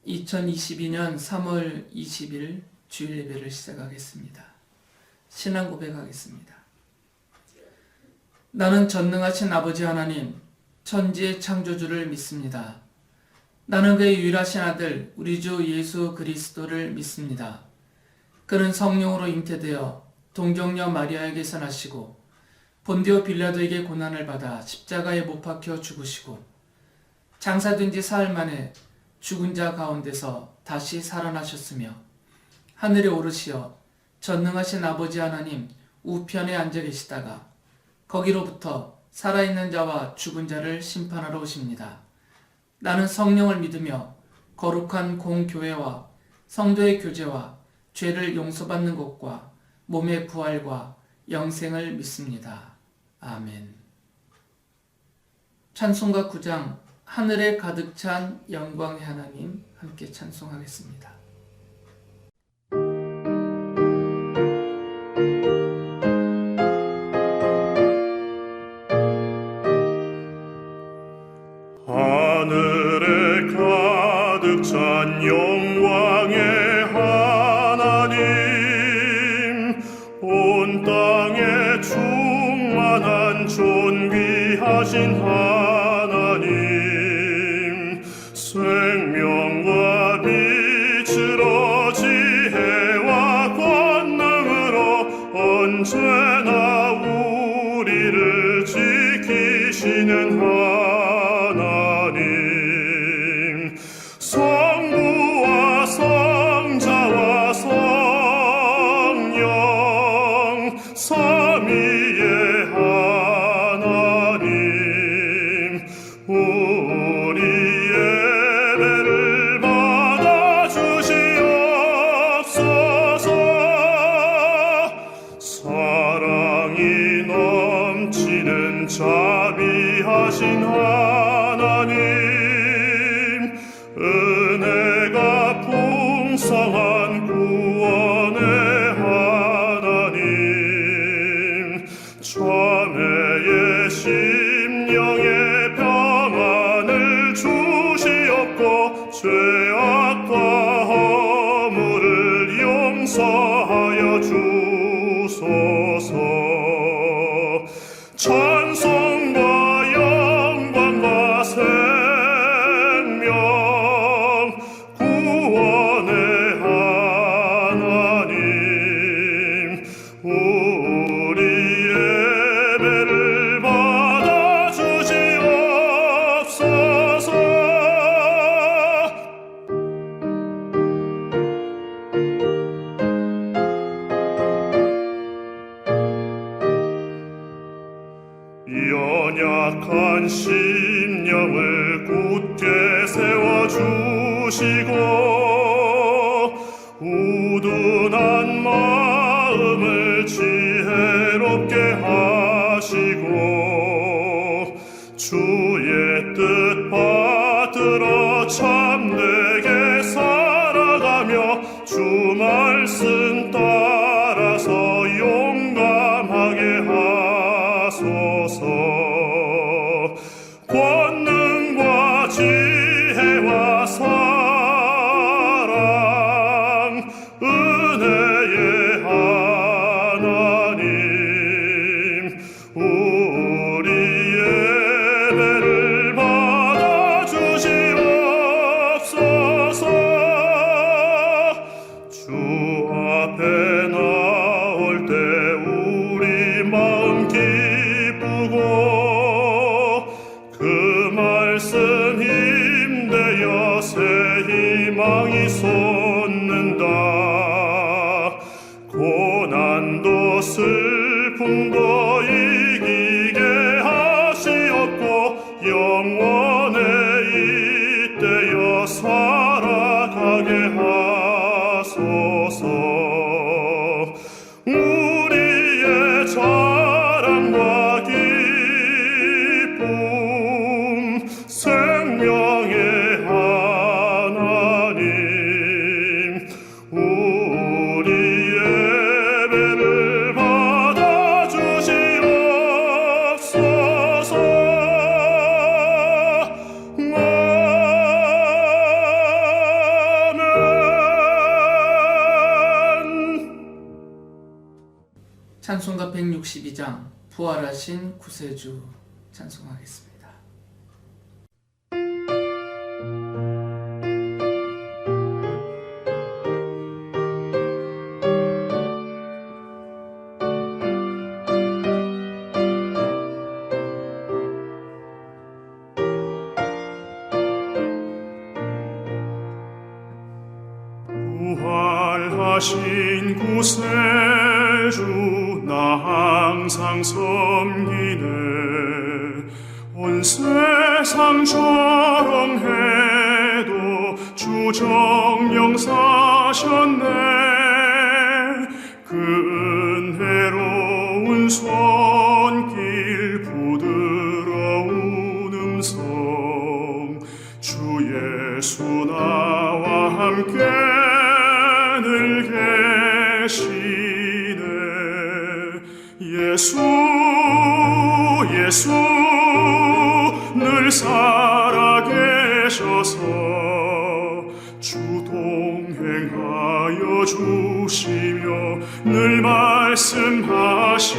2022년 3월 20일 주일 예배를 시작하겠습니다. 신앙 고백하겠습니다. 나는 전능하신 아버지 하나님, 천지의 창조주를 믿습니다. 나는 그의 유일하신 아들, 우리 주 예수 그리스도를 믿습니다. 그는 성령으로 잉태되어 동정녀 마리아에게서 나시고 본디오 빌라도에게 고난을 받아 십자가에 못 박혀 죽으시고 장사된 지 사흘 만에 죽은 자 가운데서 다시 살아나셨으며 하늘에 오르시어 전능하신 아버지 하나님 우편에 앉아 계시다가 거기로부터 살아있는 자와 죽은 자를 심판하러 오십니다. 나는 성령을 믿으며 거룩한 공교회와 성도의 교제와 죄를 용서받는 것과 몸의 부활과 영생을 믿습니다. 아멘. 찬송가 9장 하늘에 가득 찬 영광의 하나님 함께 찬송하겠습니다. 하늘에 가득 찬 영광의 하나님, 온 땅에 충만한 존귀하신 하나님, 생명과 빛으로 지혜와 권능으로 언제나 우리를 지키시는 하나님, 성부와 성자와 성령 삼위의 하나님, 우리 예배를 받아주시옵소서. 사랑이 넘치는 자비하신 하나님, 은혜가 풍성한 구원의 하나님, 참회의 심령의 평안을 주시옵고 죄악과 허물을 용서하여 주소서. 찬송과 영광과 생명 구원의 하나님, 우리 예배를 받아주시옵소서. 연약한 심령을 굳게 세워주시고 우둔한 마음을 지혜롭게 하시고 주의 뜻 받들어 참되게 살아가며 주 말씀 따라서 용감하게 하소서. 권능과 지혜와 사랑 은혜의 하나님, 우리 예배를 받아주시옵소서. 주 앞에 나올 때 우리 마음 기쁘고 그 말씀 힘되어 새 희망이 솟는다. 고난도 슬픔도 이기게 하시옵고 영원에 잇대어 살아가게 하소서. 우리의 자랑과 기쁨 62장 부활하신 구세주 찬송하겠습니다. 부활하신 구세주 나 항상 섬기네. 온 세상 조롱해도 주 정령 사셨네. 그 은혜로운 손길 부드러운 음성 주 예수 나와 함께 늘 계시네. 예수 예수 늘 살아계셔서 주 동행하여 주시며 늘 말씀하시네.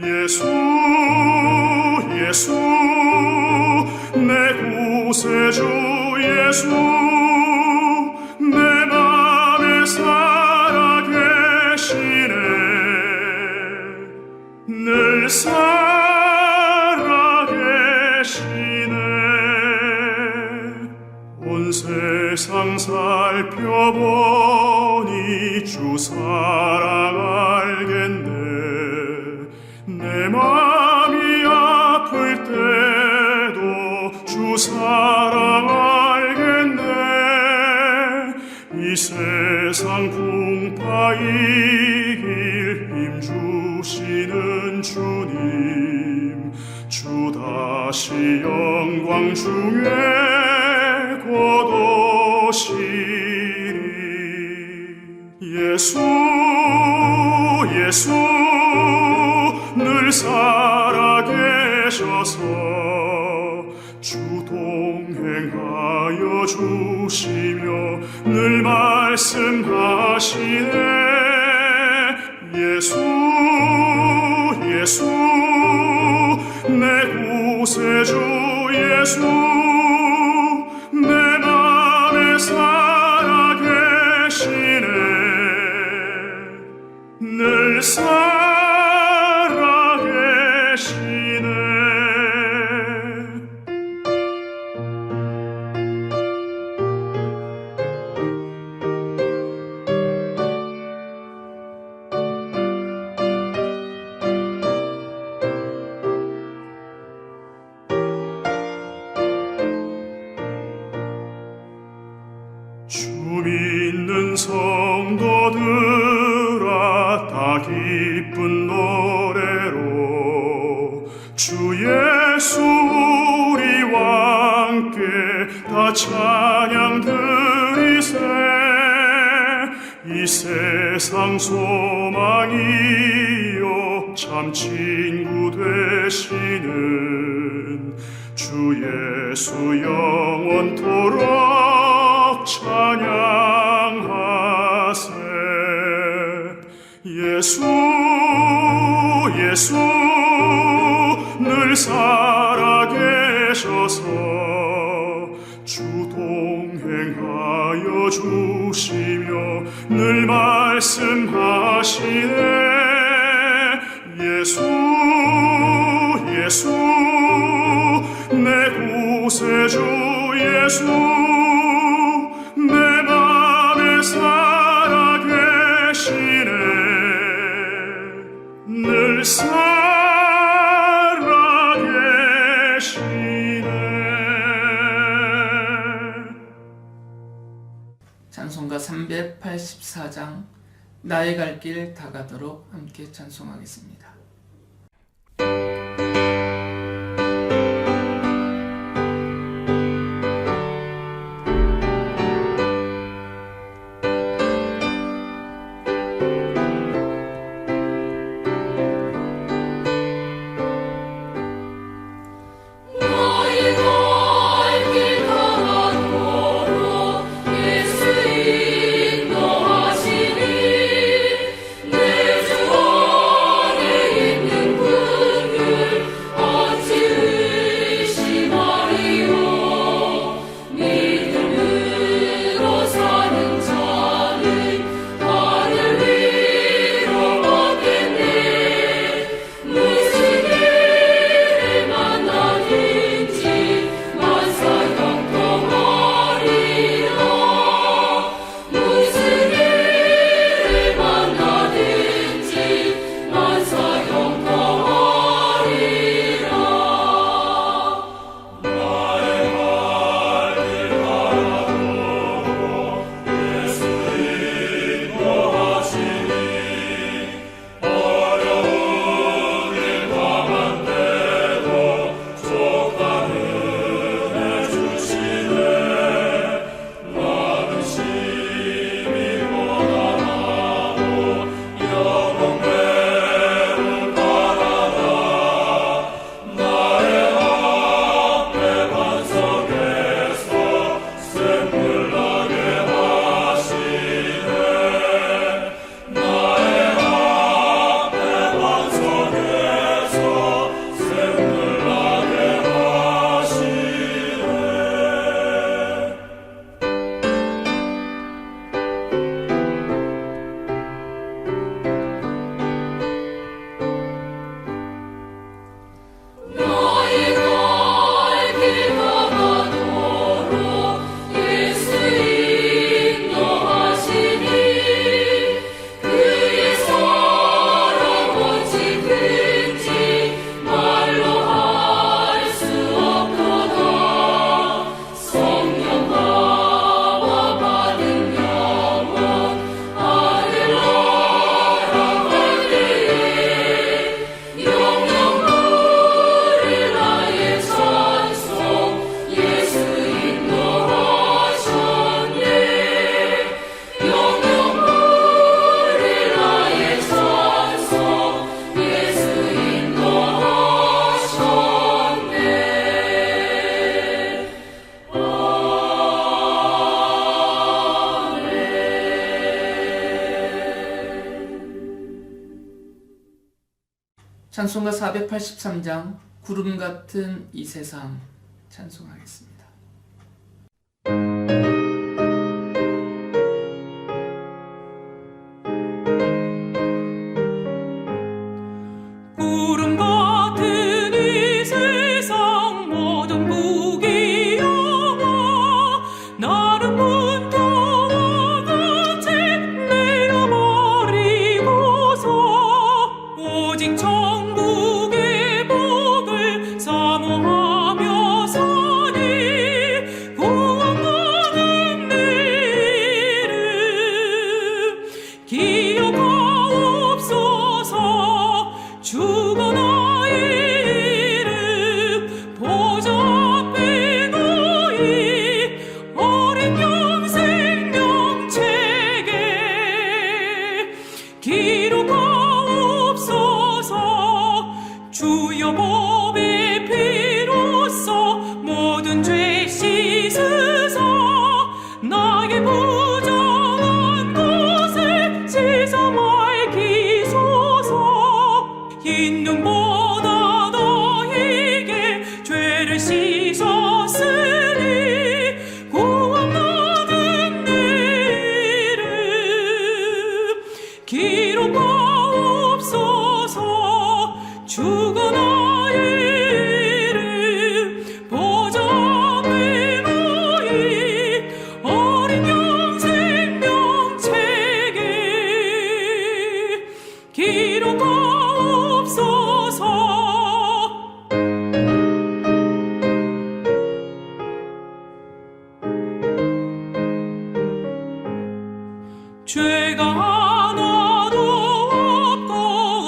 예수 예수 내 구세주 예수 내 맘에 살아계시네. 늘 살아계시네. 온 세상 살펴보니 주 사랑 알겠네. 내 맘이 아플 때도 주 사랑 알겠네. 이 세상 풍파 이길 힘 주시는 주님 주 다시 영광 중에 곧 오시리. 예수 예수 늘 살아계셔서 주 동행하여 주시며 늘 말씀하시네. 예수 예수 내 구세주 예수 내 맘에 살아계시네. 늘 살아계시네. 주 믿는 성도들아 다 기쁜 노래로 주 예수 우리와 함께 다 찬양 드리세. 이 세상 소망이요 참 친구 되시는 주 예수 영원토록 찬양하세. 예수 예수 늘 살아계셔서 주 동행하여 주시며 늘 말씀하시네. 예수 예수 내 구세주 예수 내 맘에 살아계시네. 늘 살아계시네. 찬송가 384장 나의 갈 길 다가도록 함께 찬송하겠습니다. 예수 인도하시니 내 주 찬송가 483장 구름 같은 이 세상 찬송하겠습니다. 구름 같은 이 세상 모든 무기 영화 나를 문터와 같이 내어버리고서 오직 천국의 복을 사모하며 사니 구원받은 내 이름 기억하옵소서. 주고 나의 이름 보좌 앞에 놓이 어린 영생 명책에 기록하옵소서. 주여 법의 피로써 모든 죄 씻으사 나의 부정한 것을 씻어 맑히소서. 인눈보다 너에게 죄를 씻었으니 구원받은 내 이름 기록하옵소서. 주고 나의 이름 보좌 앞에 놓이 어린 영생 명책에 기록하옵소서. 죄가 하나도 없고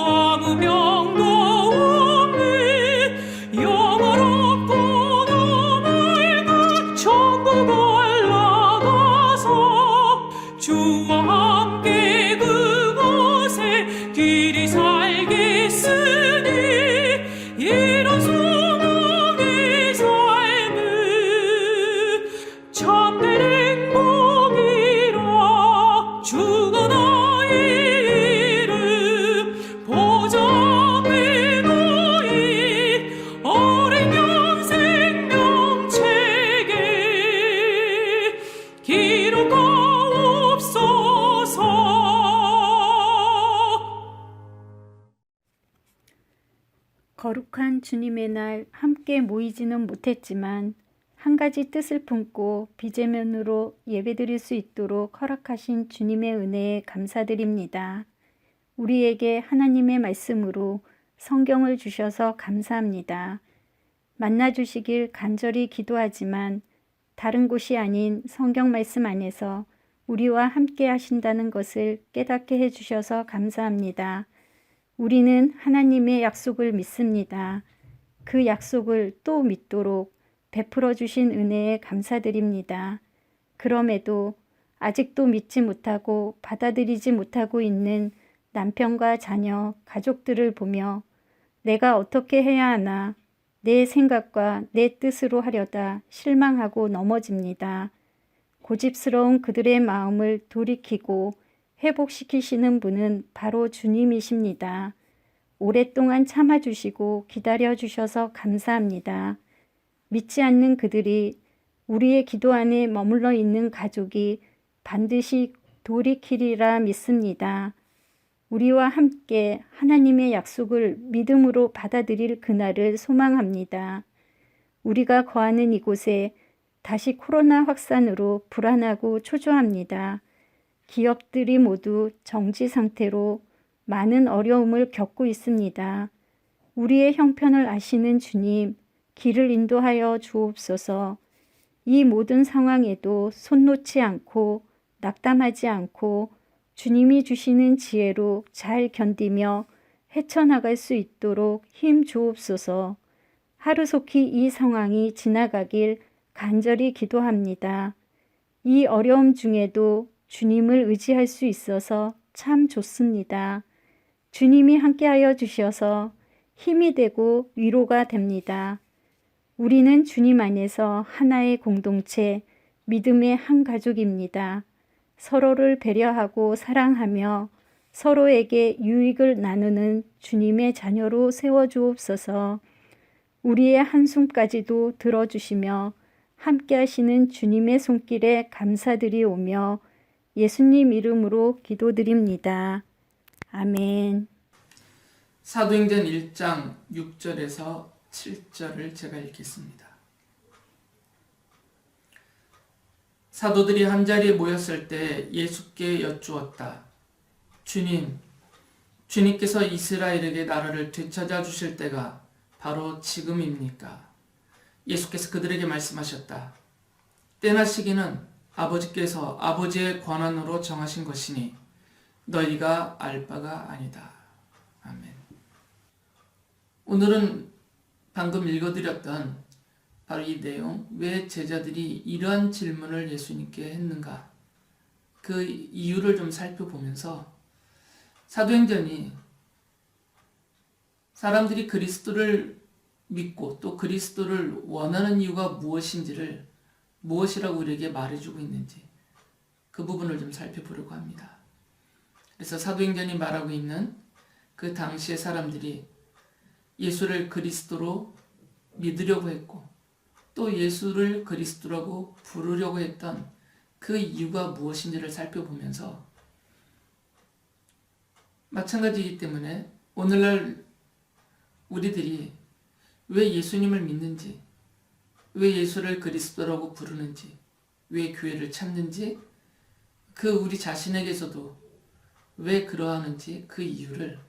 아무 병도 없는 영원롭고도 맑은 천국 올라가서 주와 함께 그곳에 길이 살겠으니 이런 소망의 삶은 참된 행복이라. 주가 나의 이름 보좌 앞에 놓이 어린 영생 명책에 기록하옵소서. 거룩한 주님의 날 함께 모이지는 못했지만 한 가지 뜻을 품고 비대면으로 예배드릴 수 있도록 허락하신 주님의 은혜에 감사드립니다. 우리에게 하나님의 말씀으로 성경을 주셔서 감사합니다. 만나주시길 간절히 기도하지만 다른 곳이 아닌 성경 말씀 안에서 우리와 함께 하신다는 것을 깨닫게 해주셔서 감사합니다. 우리는 하나님의 약속을 믿습니다. 그 약속을 또 믿도록 베풀어 주신 은혜에 감사드립니다. 그럼에도 아직도 믿지 못하고 받아들이지 못하고 있는 남편과 자녀, 가족들을 보며 내가 어떻게 해야 하나 내 생각과 내 뜻으로 하려다 실망하고 넘어집니다. 고집스러운 그들의 마음을 돌이키고 회복시키시는 분은 바로 주님이십니다. 오랫동안 참아주시고 기다려주셔서 감사합니다. 믿지 않는 그들이 우리의 기도 안에 머물러 있는 가족이 반드시 돌이키리라 믿습니다. 우리와 함께 하나님의 약속을 믿음으로 받아들일 그날을 소망합니다. 우리가 거하는 이곳에 다시 코로나 확산으로 불안하고 초조합니다. 기업들이 모두 정지 상태로 많은 어려움을 겪고 있습니다. 우리의 형편을 아시는 주님, 길을 인도하여 주옵소서. 이 모든 상황에도 손 놓지 않고 낙담하지 않고 주님이 주시는 지혜로 잘 견디며 헤쳐나갈 수 있도록 힘 주옵소서. 하루속히 이 상황이 지나가길 간절히 기도합니다. 이 어려움 중에도 주님을 의지할 수 있어서 참 좋습니다. 주님이 함께하여 주셔서 힘이 되고 위로가 됩니다. 우리는 주님 안에서 하나의 공동체, 믿음의 한 가족입니다. 서로를 배려하고 사랑하며 서로에게 유익을 나누는 주님의 자녀로 세워주옵소서. 우리의 한숨까지도 들어주시며 함께 하시는 주님의 손길에 감사드리오며 예수님 이름으로 기도드립니다. 아멘. 사도행전 1장 6절에서 7절을 제가 읽겠습니다. 사도들이 한자리에 모였을 때 예수께 여쭈었다. 주님, 주님께서 이스라엘에게 나라를 되찾아 주실 때가 바로 지금입니까? 예수께서 그들에게 말씀하셨다. 때나 시기는 아버지께서 아버지의 권한으로 정하신 것이니 너희가 알 바가 아니다. 아멘. 오늘은 방금 읽어드렸던 바로 이 내용, 왜 제자들이 이러한 질문을 예수님께 했는가? 그 이유를 좀 살펴보면서 사도행전이 사람들이 그리스도를 믿고 또 그리스도를 원하는 이유가 무엇인지를 무엇이라고 우리에게 말해주고 있는지 그 부분을 좀 살펴보려고 합니다. 그래서 사도행전이 말하고 있는 그 당시의 사람들이 예수를 그리스도로 믿으려고 했고 또 예수를 그리스도라고 부르려고 했던 그 이유가 무엇인지를 살펴보면서 마찬가지이기 때문에 오늘날 우리들이 왜 예수님을 믿는지, 왜 예수를 그리스도라고 부르는지, 왜 교회를 찾는지, 그 우리 자신에게서도 왜 그러하는지 그 이유를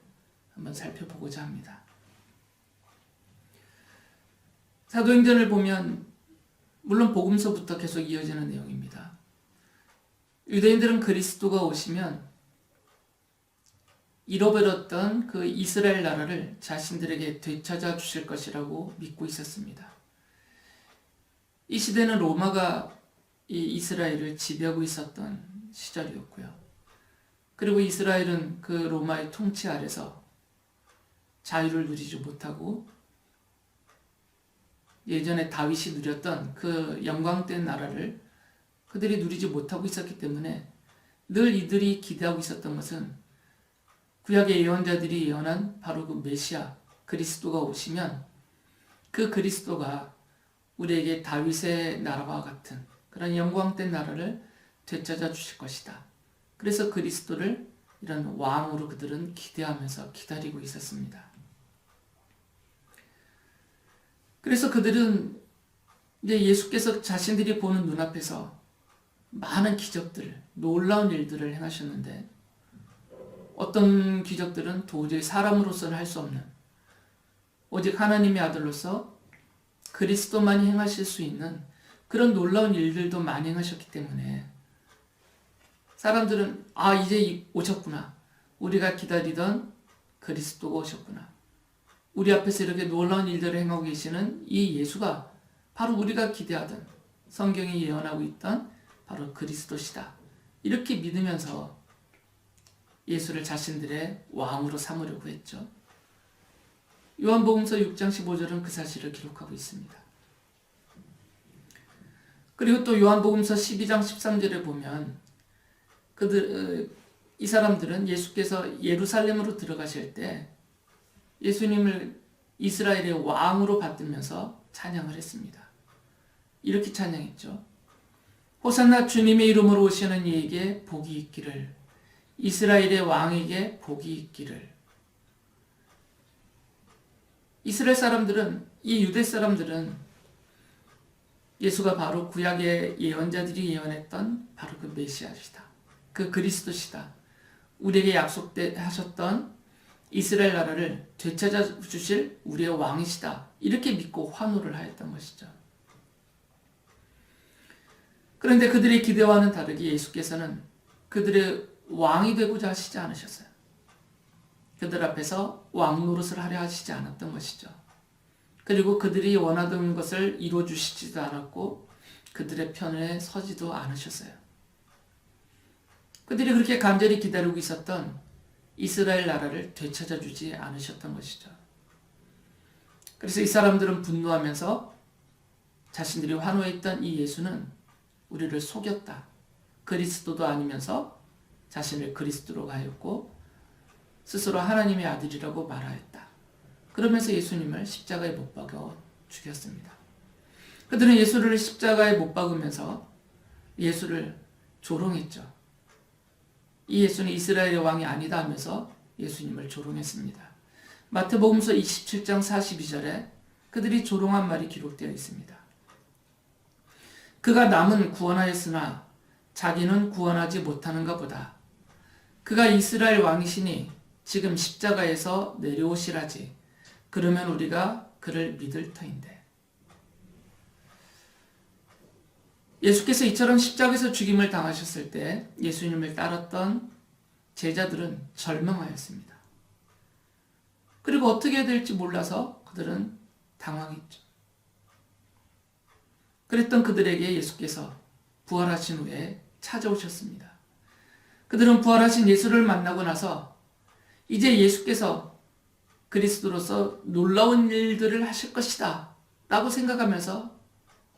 한번 살펴보고자 합니다. 사도행전을 보면 물론 복음서부터 계속 이어지는 내용입니다. 유대인들은 그리스도가 오시면 잃어버렸던 그 이스라엘 나라를 자신들에게 되찾아 주실 것이라고 믿고 있었습니다. 이 시대는 로마가 이 이스라엘을 지배하고 있었던 시절이었고요. 그리고 이스라엘은 그 로마의 통치 아래서 자유를 누리지 못하고 예전에 다윗이 누렸던 그 영광된 나라를 그들이 누리지 못하고 있었기 때문에 늘 이들이 기대하고 있었던 것은 구약의 예언자들이 예언한 바로 그 메시아 그리스도가 오시면 그 그리스도가 우리에게 다윗의 나라와 같은 그런 영광된 나라를 되찾아 주실 것이다. 그래서 그리스도를 이런 왕으로 그들은 기대하면서 기다리고 있었습니다. 그래서 그들은 이제 예수께서 자신들이 보는 눈앞에서 많은 기적들, 놀라운 일들을 행하셨는데 어떤 기적들은 도저히 사람으로서는 할 수 없는 오직 하나님의 아들로서 그리스도만이 행하실 수 있는 그런 놀라운 일들도 많이 행하셨기 때문에 사람들은 이제 오셨구나. 우리가 기다리던 그리스도가 오셨구나. 우리 앞에서 이렇게 놀라운 일들을 행하고 계시는 이 예수가 바로 우리가 기대하던 성경이 예언하고 있던 바로 그리스도시다. 이렇게 믿으면서 예수를 자신들의 왕으로 삼으려고 했죠. 요한복음서 6장 15절은 그 사실을 기록하고 있습니다. 그리고 또 요한복음서 12장 13절에 보면 이 사람들은 예수께서 예루살렘으로 들어가실 때 예수님을 이스라엘의 왕으로 받들면서 찬양을 했습니다. 이렇게 찬양했죠. 호산나 주님의 이름으로 오시는 이에게 복이 있기를, 이스라엘의 왕에게 복이 있기를. 이스라엘 사람들은, 이 유대 사람들은 예수가 바로 구약의 예언자들이 예언했던 바로 그 메시아시다. 그 그리스도시다. 우리에게 약속하셨던 이스라엘 나라를 되찾아 주실 우리의 왕이시다. 이렇게 믿고 환호를 하였던 것이죠. 그런데 그들의 기대와는 다르게 예수께서는 그들의 왕이 되고자 하시지 않으셨어요. 그들 앞에서 왕 노릇을 하려 하시지 않았던 것이죠. 그리고 그들이 원하던 것을 이루어 주시지도 않았고 그들의 편에 서지도 않으셨어요. 그들이 그렇게 간절히 기다리고 있었던 이스라엘 나라를 되찾아 주지 않으셨던 것이죠. 그래서 이 사람들은 분노하면서 자신들이 환호했던 이 예수는 우리를 속였다. 그리스도도 아니면서 자신을 그리스도로 하였고 스스로 하나님의 아들이라고 말하였다. 그러면서 예수님을 십자가에 못 박아 죽였습니다. 그들은 예수를 십자가에 못 박으면서 예수를 조롱했죠. 이 예수는 이스라엘의 왕이 아니다 하면서 예수님을 조롱했습니다. 마태복음서 27장 42절에 그들이 조롱한 말이 기록되어 있습니다. 그가 남은 구원하였으나 자기는 구원하지 못하는가 보다. 그가 이스라엘 왕이시니 지금 십자가에서 내려오시라지. 그러면 우리가 그를 믿을 터인데. 예수께서 이처럼 십자가에서 죽임을 당하셨을 때 예수님을 따랐던 제자들은 절망하였습니다. 그리고 어떻게 해야 될지 몰라서 그들은 당황했죠. 그랬던 그들에게 예수께서 부활하신 후에 찾아오셨습니다. 그들은 부활하신 예수를 만나고 나서 이제 예수께서 그리스도로서 놀라운 일들을 하실 것이다 라고 생각하면서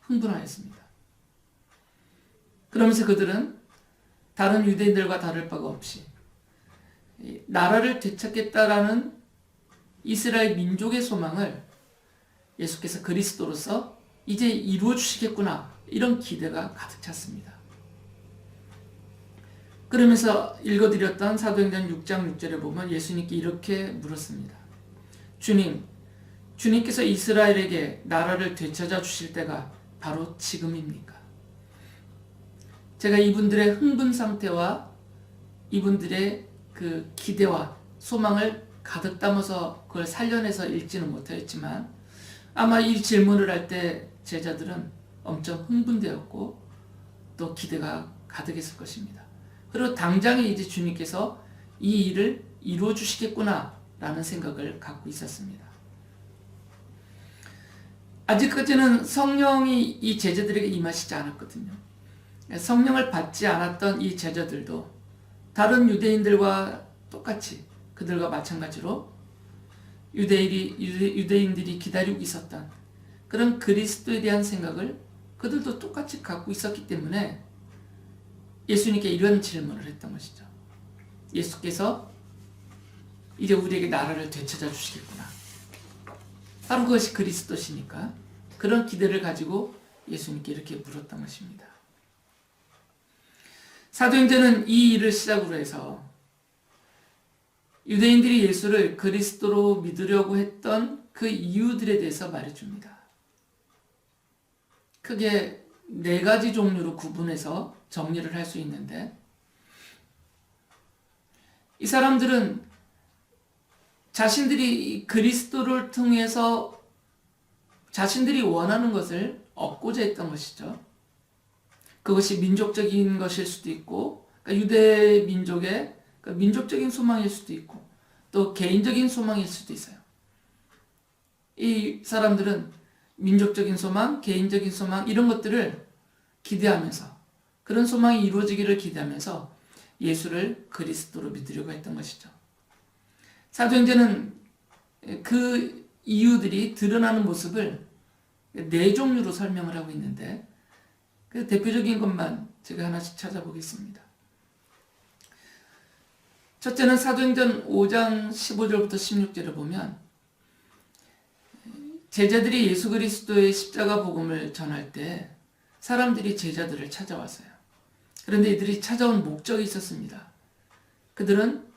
흥분하였습니다. 그러면서 그들은 다른 유대인들과 다를 바가 없이 나라를 되찾겠다라는 이스라엘 민족의 소망을 예수께서 그리스도로서 이제 이루어 주시겠구나 이런 기대가 가득 찼습니다. 그러면서 읽어드렸던 사도행전 6장 6절에 보면 예수님께 이렇게 물었습니다. 주님께서 이스라엘에게 나라를 되찾아 주실 때가 바로 지금입니까? 제가 이분들의 흥분 상태와 이분들의 그 기대와 소망을 가득 담아서 그걸 살려내서 읽지는 못하였지만 아마 이 질문을 할 때 제자들은 엄청 흥분되었고 또 기대가 가득했을 것입니다. 그리고 당장에 이제 주님께서 이 일을 이루어 주시겠구나 라는 생각을 갖고 있었습니다. 아직까지는 성령이 이 제자들에게 임하시지 않았거든요. 성령을 받지 않았던 이 제자들도 다른 유대인들과 똑같이 그들과 마찬가지로 유대인들이 기다리고 있었던 그런 그리스도에 대한 생각을 그들도 똑같이 갖고 있었기 때문에 예수님께 이런 질문을 했던 것이죠. 예수께서 이제 우리에게 나라를 되찾아 주시겠구나. 바로 그것이 그리스도시니까 그런 기대를 가지고 예수님께 이렇게 물었던 것입니다. 사도행전은 이 일을 시작으로 해서 유대인들이 예수를 그리스도로 믿으려고 했던 그 이유들에 대해서 말해줍니다. 크게 4가지 종류로 구분해서 정리를 할 수 있는데 이 사람들은 자신들이 그리스도를 통해서 자신들이 원하는 것을 얻고자 했던 것이죠. 그것이 민족적인 것일 수도 있고 그러니까 유대 민족의 민족적인 소망일 수도 있고 또 개인적인 소망일 수도 있어요. 이 사람들은 민족적인 소망, 개인적인 소망 이런 것들을 기대하면서 그런 소망이 이루어지기를 기대하면서 예수를 그리스도로 믿으려고 했던 것이죠. 사도행전은 그 이유들이 드러나는 모습을 4종류로 설명을 하고 있는데 그 대표적인 것만 제가 하나씩 찾아보겠습니다. 첫째는 사도행전 5장 15절부터 16절을 보면 제자들이 예수 그리스도의 십자가 복음을 전할 때 사람들이 제자들을 찾아왔어요. 그런데 이들이 찾아온 목적이 있었습니다. 그들은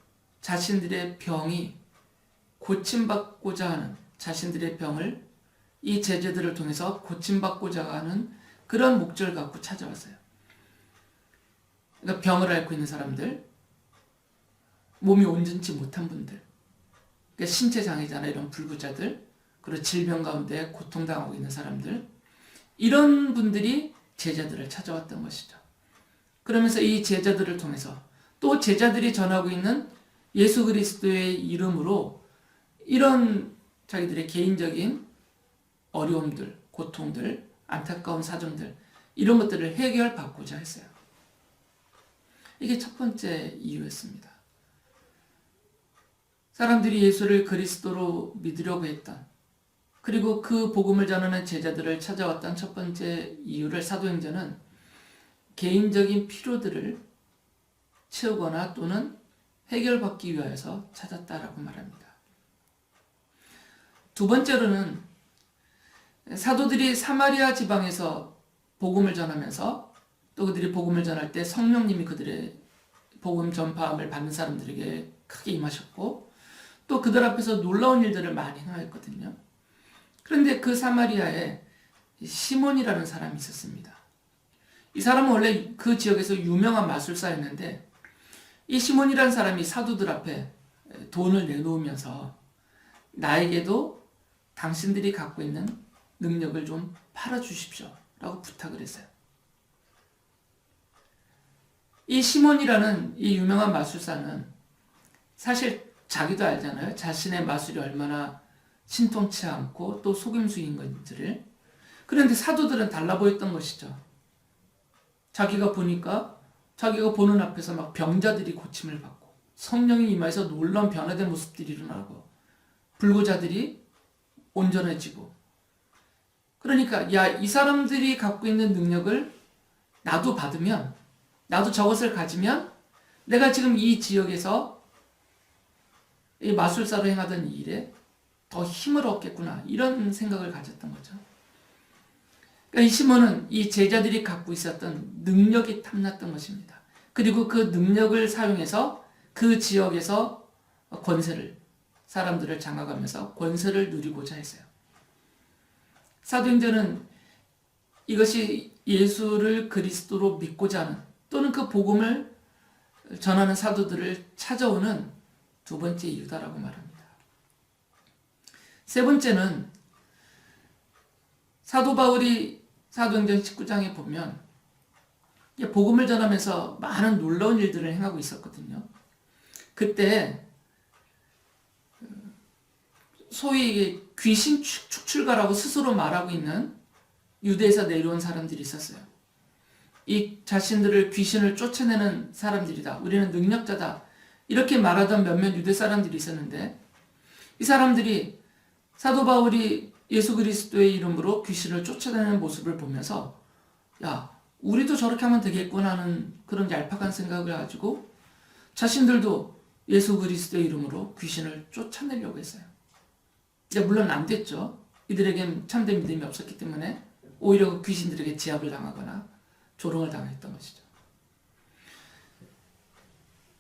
자신들의 병이 고침받고자 하는 자신들의 병을 이 제자들을 통해서 고침받고자 하는 그런 목적을 갖고 찾아왔어요. 그러니까 병을 앓고 있는 사람들, 몸이 온전치 못한 분들, 그러니까 신체 장애자나 이런 불구자들, 그리고 질병 가운데 고통당하고 있는 사람들, 이런 분들이 제자들을 찾아왔던 것이죠. 그러면서 이 제자들을 통해서 또 제자들이 전하고 있는 예수 그리스도의 이름으로 이런 자기들의 개인적인 어려움들, 고통들, 안타까운 사정들 이런 것들을 해결받고자 했어요. 이게 첫 번째 이유였습니다. 사람들이 예수를 그리스도로 믿으려고 했던 그리고 그 복음을 전하는 제자들을 찾아왔던 첫 번째 이유를 사도행전은 개인적인 필요들을 채우거나 또는 해결받기 위하여서 찾았다라고 말합니다. 두 번째로는 사도들이 사마리아 지방에서 복음을 전하면서 또 그들이 복음을 전할 때 성령님이 그들의 복음 전파함을 받는 사람들에게 크게 임하셨고 또 그들 앞에서 놀라운 일들을 많이 행하였거든요. 그런데 그 사마리아에 시몬이라는 사람이 있었습니다. 이 사람은 원래 그 지역에서 유명한 마술사였는데 이 시몬이라는 사람이 사도들 앞에 돈을 내놓으면서 나에게도 당신들이 갖고 있는 능력을 좀 팔아주십시오 라고 부탁을 했어요. 이 시몬이라는 이 유명한 마술사는 사실 자기도 알잖아요. 자신의 마술이 얼마나 신통치 않고 또 속임수인 건지를. 그런데 사도들은 달라 보였던 것이죠. 자기가 보니까 자기가 보는 앞에서 막 병자들이 고침을 받고 성령이 임하여서 놀라운 변화된 모습들이 일어나고 불구자들이 온전해지고 그러니까 야, 이 사람들이 갖고 있는 능력을 나도 받으면 나도 저것을 가지면 내가 지금 이 지역에서 이 마술사로 행하던 이 일에 더 힘을 얻겠구나 이런 생각을 가졌던 거죠. 그러니까 이 시몬은 이 제자들이 갖고 있었던 능력이 탐났던 것입니다. 그리고 그 능력을 사용해서 그 지역에서 권세를 사람들을 장악하면서 권세를 누리고자 했어요. 사도행전은 이것이 예수를 그리스도로 믿고자 하는 또는 그 복음을 전하는 사도들을 찾아오는 두 번째 이유다라고 말합니다. 세 번째는 사도 바울이 사도행전 19장에 보면 복음을 전하면서 많은 놀라운 일들을 행하고 있었거든요. 그때 소위 귀신 축출가라고 스스로 말하고 있는 유대에서 내려온 사람들이 있었어요. 이 자신들을 귀신을 쫓아내는 사람들이다. 우리는 능력자다. 이렇게 말하던 몇몇 유대 사람들이 있었는데 이 사람들이 사도 바울이 예수 그리스도의 이름으로 귀신을 쫓아내는 모습을 보면서 야, 우리도 저렇게 하면 되겠구나 하는 그런 얄팍한 생각을 가지고 자신들도 예수 그리스도의 이름으로 귀신을 쫓아내려고 했어요. 물론 안 됐죠. 이들에겐 참된 믿음이 없었기 때문에 오히려 그 귀신들에게 제압을 당하거나 조롱을 당했던 것이죠.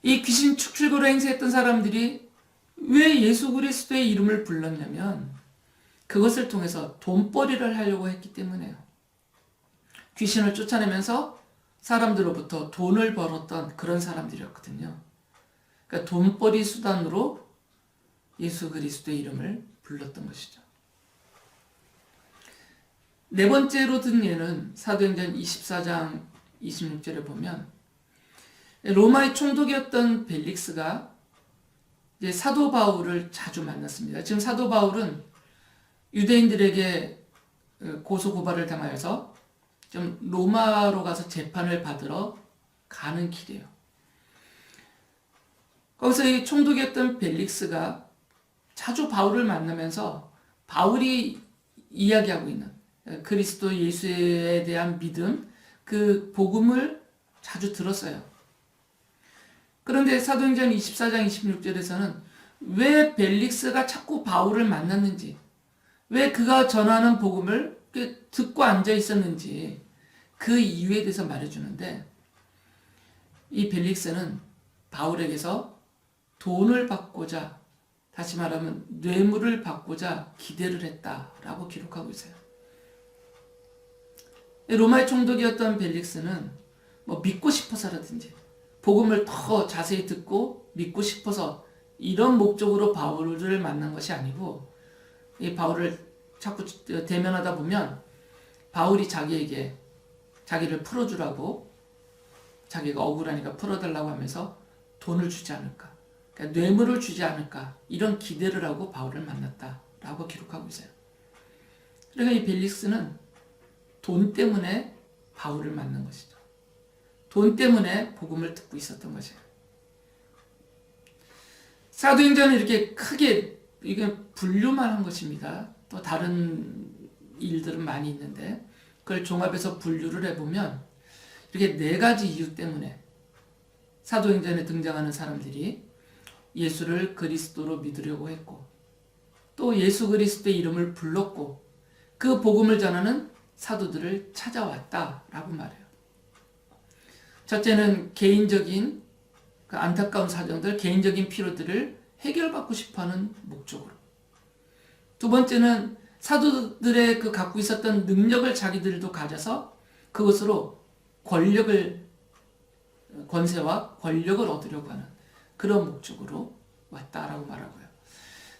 이 귀신 축출고로 행세했던 사람들이 왜 예수 그리스도의 이름을 불렀냐면 그것을 통해서 돈벌이를 하려고 했기 때문에요. 귀신을 쫓아내면서 사람들로부터 돈을 벌었던 그런 사람들이었거든요. 그러니까 돈벌이 수단으로 예수 그리스도의 이름을 불렀던 것이죠. 네 번째로 든 예는 사도행전 24장 26절에 보면 로마의 총독이었던 벨릭스가 이제 사도 바울을 자주 만났습니다. 지금 사도 바울은 유대인들에게 고소 고발을 당하여서 좀 로마로 가서 재판을 받으러 가는 길이에요. 거기서 이 총독이었던 벨릭스가 자주 바울을 만나면서 바울이 이야기하고 있는 그리스도 예수에 대한 믿음, 그 복음을 자주 들었어요. 그런데 사도행전 24장 26절에서는 왜 벨릭스가 자꾸 바울을 만났는지, 왜 그가 전하는 복음을 듣고 앉아 있었는지 그 이유에 대해서 말해주는데 이 벨릭스는 바울에게서 돈을 받고자, 다시 말하면 뇌물을 받고자 기대를 했다라고 기록하고 있어요. 로마의 총독이었던 벨릭스는 믿고 싶어서라든지 복음을 더 자세히 듣고 믿고 싶어서 이런 목적으로 바울을 만난 것이 아니고 이 바울을 자꾸 대면하다 보면 바울이 자기에게 자기를 풀어주라고 자기가 억울하니까 풀어달라고 하면서 돈을 주지 않을까, 그러니까 뇌물을 주지 않을까 이런 기대를 하고 바울을 만났다라고 기록하고 있어요. 그러니까 이 벨릭스는 돈 때문에 바울을 만난 것이죠. 돈 때문에 복음을 듣고 있었던 것이에요. 사도행전은 이렇게 크게 이게 분류만 한 것입니다. 또 다른 일들은 많이 있는데 그걸 종합해서 분류를 해보면 이렇게 네 가지 이유 때문에 사도행전에 등장하는 사람들이 예수를 그리스도로 믿으려고 했고 또 예수 그리스도의 이름을 불렀고 그 복음을 전하는 사도들을 찾아왔다라고 말해요. 첫째는 개인적인 그 안타까운 사정들, 개인적인 필요들을 해결받고 싶어하는 목적으로. 두 번째는 사도들의 그 갖고 있었던 능력을 자기들도 가져서 그것으로 권세와 권력을 얻으려고 하는 그런 목적으로 왔다라고 말하고요.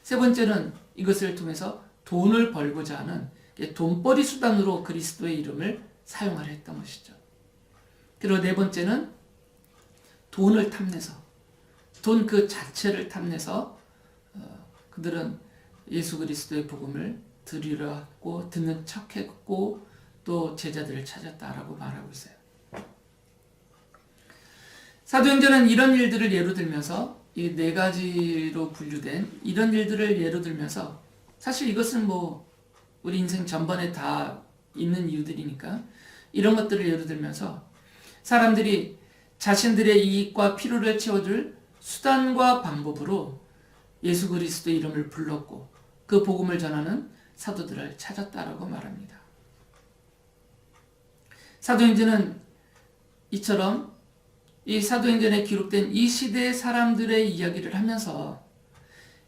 세 번째는 이것을 통해서 돈을 벌고자 하는 돈벌이 수단으로 그리스도의 이름을 사용하려 했던 것이죠. 그리고 네 번째는 돈을 탐내서, 돈 그 자체를 탐내서 그들은 예수 그리스도의 복음을 들으려 했고 듣는 척했고 또 제자들을 찾았다라고 말하고 있어요. 사도행전은 이런 일들을 예로 들면서 이 네 가지로 분류된 이런 일들을 예로 들면서 사실 이것은 뭐 우리 인생 전반에 다 있는 이유들이니까 이런 것들을 예로 들면서 사람들이 자신들의 이익과 필요를 채워줄 수단과 방법으로 예수 그리스도의 이름을 불렀고 그 복음을 전하는 사도들을 찾았다라고 말합니다. 사도행전은 이처럼 이 사도행전에 기록된 이 시대의 사람들의 이야기를 하면서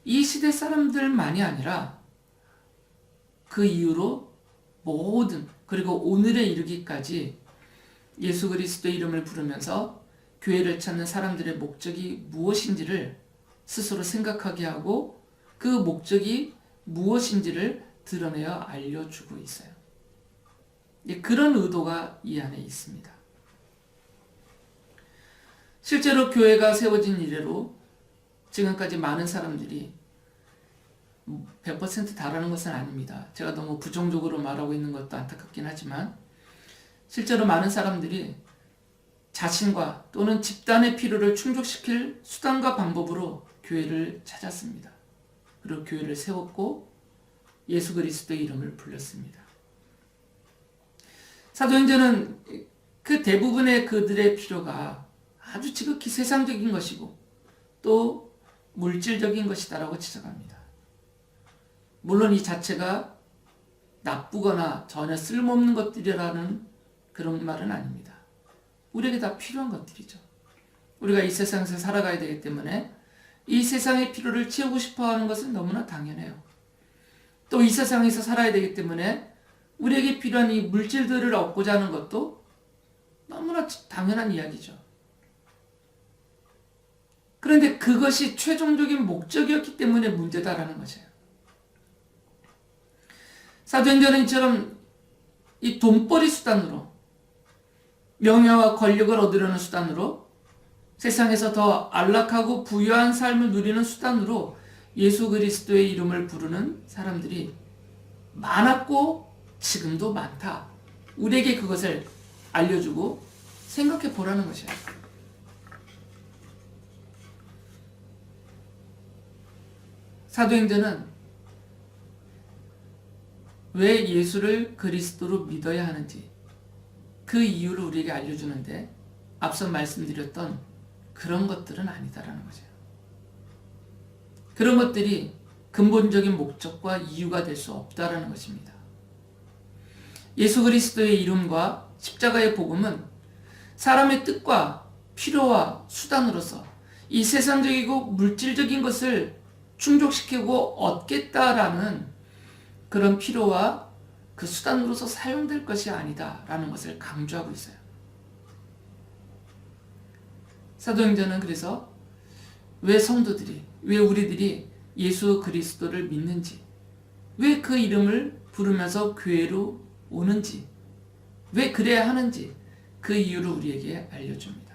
이 시대 사람들만이 아니라 그 이후로 모든 그리고 오늘에 이르기까지 예수 그리스도의 이름을 부르면서 교회를 찾는 사람들의 목적이 무엇인지를 스스로 생각하게 하고 그 목적이 무엇인지를 드러내어 알려주고 있어요. 그런 의도가 이 안에 있습니다. 실제로 교회가 세워진 이래로 지금까지 많은 사람들이 100% 다라는 것은 아닙니다. 제가 너무 부정적으로 말하고 있는 것도 안타깝긴 하지만 실제로 많은 사람들이 자신과 또는 집단의 필요를 충족시킬 수단과 방법으로 교회를 찾았습니다. 그리고 교회를 세웠고 예수 그리스도의 이름을 불렀습니다. 사도행전은 그 대부분의 그들의 필요가 아주 지극히 세상적인 것이고 또 물질적인 것이다라고 지적합니다. 물론 이 자체가 나쁘거나 전혀 쓸모없는 것들이라는 그런 말은 아닙니다. 우리에게 다 필요한 것들이죠. 우리가 이 세상에서 살아가야 되기 때문에 이 세상의 필요를 채우고 싶어 하는 것은 너무나 당연해요. 또 이 세상에서 살아야 되기 때문에 우리에게 필요한 이 물질들을 얻고자 하는 것도 너무나 당연한 이야기죠. 그런데 그것이 최종적인 목적이었기 때문에 문제다라는 것이에요. 사도행전은 이처럼 이 돈벌이 수단으로 명예와 권력을 얻으려는 수단으로 세상에서 더 안락하고 부유한 삶을 누리는 수단으로 예수 그리스도의 이름을 부르는 사람들이 많았고 지금도 많다. 우리에게 그것을 알려주고 생각해 보라는 것이에요. 사도행전은 왜 예수를 그리스도로 믿어야 하는지 그 이유를 우리에게 알려주는데 앞서 말씀드렸던 그런 것들은 아니다라는 거죠. 그런 것들이 근본적인 목적과 이유가 될 수 없다라는 것입니다. 예수 그리스도의 이름과 십자가의 복음은 사람의 뜻과 필요와 수단으로서 이 세상적이고 물질적인 것을 충족시키고 얻겠다라는 그런 필요와 그 수단으로서 사용될 것이 아니다라는 것을 강조하고 있어요. 사도행전은 그래서 왜 성도들이, 왜 우리들이 예수 그리스도를 믿는지, 왜 그 이름을 부르면서 교회로 오는지, 왜 그래야 하는지 그 이유를 우리에게 알려줍니다.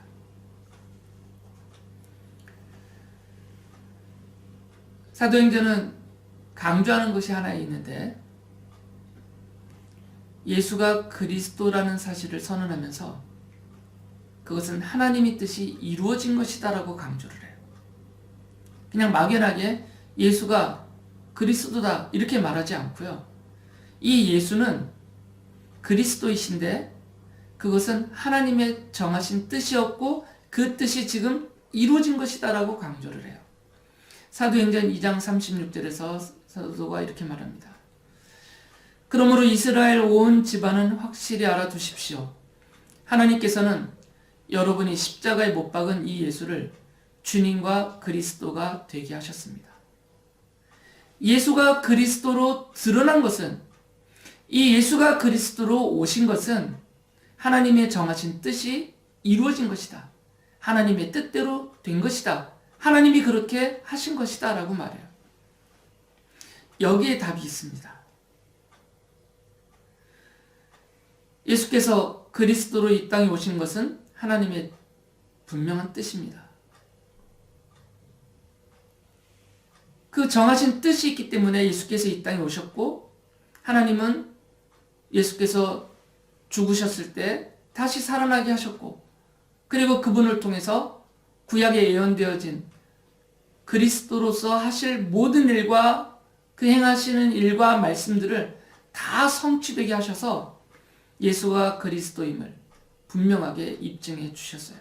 사도행전은 강조하는 것이 하나 있는데 예수가 그리스도라는 사실을 선언하면서 그것은 하나님의 뜻이 이루어진 것이다라고 강조를 해요. 그냥 막연하게 예수가 그리스도다 이렇게 말하지 않고요. 이 예수는 그리스도이신데 그것은 하나님의 정하신 뜻이었고 그 뜻이 지금 이루어진 것이다라고 강조를 해요. 사도행전 2장 36절에서 사도가 이렇게 말합니다. 그러므로 이스라엘 온 집안은 확실히 알아두십시오. 하나님께서는 여러분이 십자가에 못 박은 이 예수를 주님과 그리스도가 되게 하셨습니다. 예수가 그리스도로 드러난 것은, 이 예수가 그리스도로 오신 것은 하나님의 정하신 뜻이 이루어진 것이다. 하나님의 뜻대로 된 것이다. 하나님이 그렇게 하신 것이다 라고 말해요. 여기에 답이 있습니다. 예수께서 그리스도로 이 땅에 오신 것은 하나님의 분명한 뜻입니다. 그 정하신 뜻이 있기 때문에 예수께서 이 땅에 오셨고, 하나님은 예수께서 죽으셨을 때 다시 살아나게 하셨고, 그리고 그분을 통해서 구약에 예언되어진 그리스도로서 하실 모든 일과 그 행하시는 일과 말씀들을 다 성취되게 하셔서 예수가 그리스도임을 분명하게 입증해 주셨어요.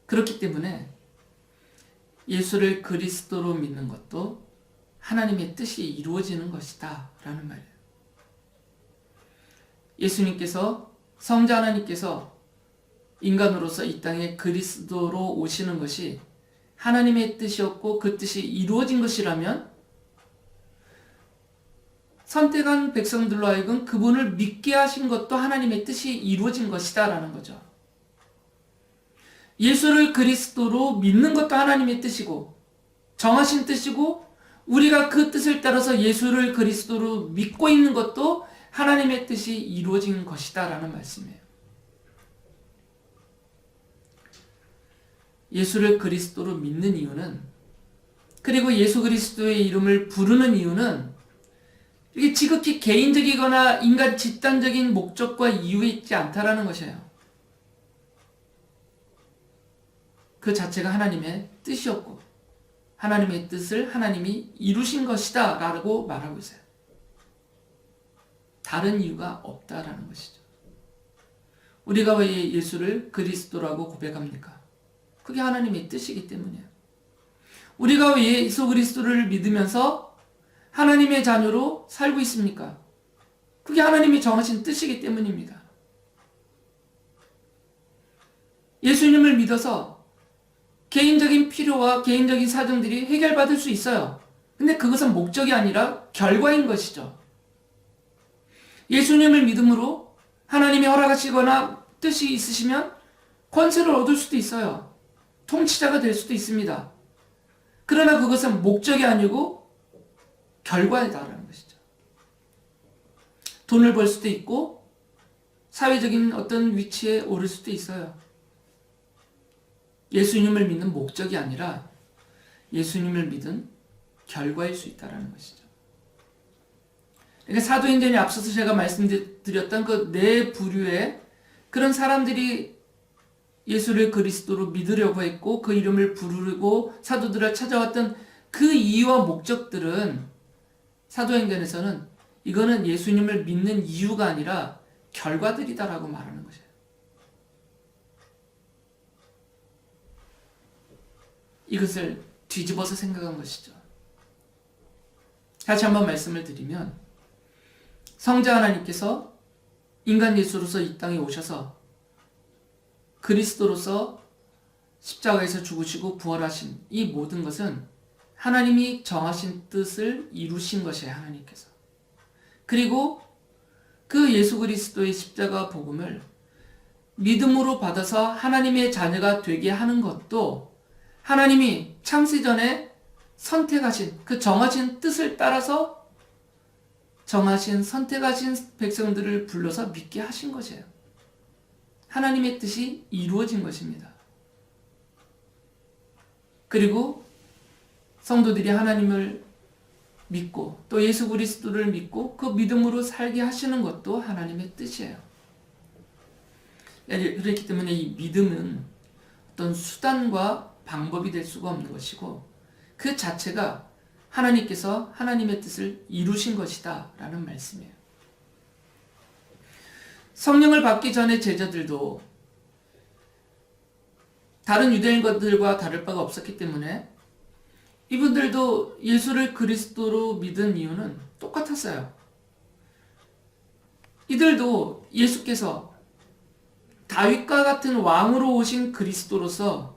그렇기 때문에 예수를 그리스도로 믿는 것도 하나님의 뜻이 이루어지는 것이다 라는 말이에요. 예수님께서, 성자 하나님께서 인간으로서 이 땅에 그리스도로 오시는 것이 하나님의 뜻이었고 그 뜻이 이루어진 것이라면 선택한 백성들로 하여금 그분을 믿게 하신 것도 하나님의 뜻이 이루어진 것이다 라는 거죠. 예수를 그리스도로 믿는 것도 하나님의 뜻이고 정하신 뜻이고, 우리가 그 뜻을 따라서 예수를 그리스도로 믿고 있는 것도 하나님의 뜻이 이루어진 것이다 라는 말씀이에요. 예수를 그리스도로 믿는 이유는, 그리고 예수 그리스도의 이름을 부르는 이유는 이게 지극히 개인적이거나 인간 집단적인 목적과 이유에 있지 않다라는 것이에요. 그 자체가 하나님의 뜻이었고 하나님의 뜻을 하나님이 이루신 것이다 라고 말하고 있어요. 다른 이유가 없다라는 것이죠. 우리가 왜 예수를 그리스도라고 고백합니까? 그게 하나님의 뜻이기 때문이에요. 우리가 왜 예수 그리스도를 믿으면서 하나님의 자녀로 살고 있습니까? 그게 하나님이 정하신 뜻이기 때문입니다. 예수님을 믿어서 개인적인 필요와 개인적인 사정들이 해결받을 수 있어요. 근데 그것은 목적이 아니라 결과인 것이죠. 예수님을 믿음으로 하나님이 허락하시거나 뜻이 있으시면 권세를 얻을 수도 있어요. 통치자가 될 수도 있습니다. 그러나 그것은 목적이 아니고 결과이다라는 것이죠. 돈을 벌 수도 있고 사회적인 어떤 위치에 오를 수도 있어요. 예수님을 믿는 목적이 아니라 예수님을 믿은 결과일 수 있다는 것이죠. 그러니까 사도행전에 앞서서 제가 말씀드렸던 그 네 부류의 그런 사람들이 예수를 그리스도로 믿으려고 했고 그 이름을 부르고 사도들을 찾아왔던 그 이유와 목적들은 사도행전에서는 이거는 예수님을 믿는 이유가 아니라 결과들이다라고 말하는 것이에요. 이것을 뒤집어서 생각한 것이죠. 다시 한번 말씀을 드리면, 성자 하나님께서 인간 예수로서 이 땅에 오셔서 그리스도로서 십자가에서 죽으시고 부활하신 이 모든 것은 하나님이 정하신 뜻을 이루신 것이에요. 하나님께서. 그리고 그 예수 그리스도의 십자가 복음을 믿음으로 받아서 하나님의 자녀가 되게 하는 것도 하나님이 창세전에 선택하신 그 정하신 뜻을 따라서 정하신 선택하신 백성들을 불러서 믿게 하신 것이에요. 하나님의 뜻이 이루어진 것입니다. 그리고 성도들이 하나님을 믿고 또 예수 그리스도를 믿고 그 믿음으로 살게 하시는 것도 하나님의 뜻이에요. 그렇기 때문에 이 믿음은 어떤 수단과 방법이 될 수가 없는 것이고 그 자체가 하나님께서 하나님의 뜻을 이루신 것이다 라는 말씀이에요. 성령을 받기 전에 제자들도 다른 유대인들과 다를 바가 없었기 때문에 이분들도 예수를 그리스도로 믿은 이유는 똑같았어요. 이들도 예수께서 다윗과 같은 왕으로 오신 그리스도로서